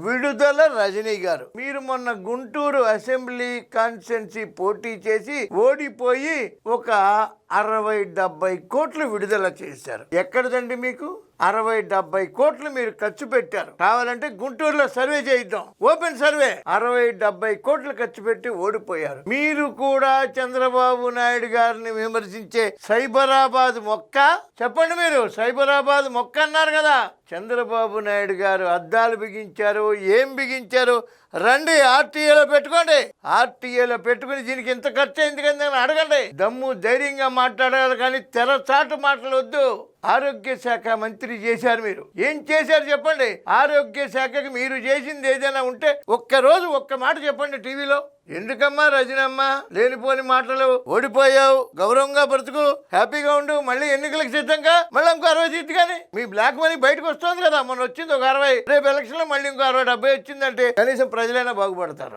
విడుదల రజనీ గారు. మీరు మొన్న గుంటూరు అసెంబ్లీ కాన్స్టిట్యున్సీ పోటీ చేసి ఓడిపోయి ఒక 60-70 కోట్లు విడుదల చేశారు. ఎక్కడదండి మీకు 60-70 కోట్లు మీరు ఖర్చు పెట్టారు. కావాలంటే గుంటూరులో సర్వే చేయిద్దాం, ఓపెన్ సర్వే. 60-70 కోట్లు ఖర్చు పెట్టి ఓడిపోయారు. మీరు కూడా చంద్రబాబు నాయుడు గారిని విమర్శించే సైబరాబాద్ మొక్క చెప్పండి. మీరు సైబరాబాద్ మొక్క అన్నారు కదా. చంద్రబాబు నాయుడు గారు అద్దాలు బిగించారు, ఏం బిగించారు? రండి ఆర్టీఏలో పెట్టుకోండి. ఆర్టీఏలో పెట్టుకుని దీనికి ఎంత ఖర్చు అయింది కదా అని అడగండి. దమ్ము ధైర్యంగా మాట్లాడాలి కానీ తెరచాటు మాటలు వద్దు. ఆరోగ్య శాఖ మంత్రి చేశారు. మీరు ఏం చేశారు చెప్పండి. ఆరోగ్య శాఖకి మీరు చేసింది ఏదైనా ఉంటే ఒక్కరోజు ఒక్క మాట చెప్పండి టీవీలో. ఎందుకమ్మా రజనమ్మ లేనిపోని మాటలు? ఓడిపోయావు, గౌరవంగా బ్రతుకు, హ్యాపీగా ఉండు, మళ్ళీ ఎన్నికలకు సిద్ధంగా మళ్ళీ ఇంకో 60 సీట్లు. కానీ మీ బ్లాక్ మనీ బయటకు వస్తుంది కదా. మొన్న వచ్చింది ఒక 60, రేపు ఎలక్షన్ లో మళ్ళీ ఇంకో 60-70 వచ్చిందంటే కనీసం ప్రజలైనా బాగుపడతారు.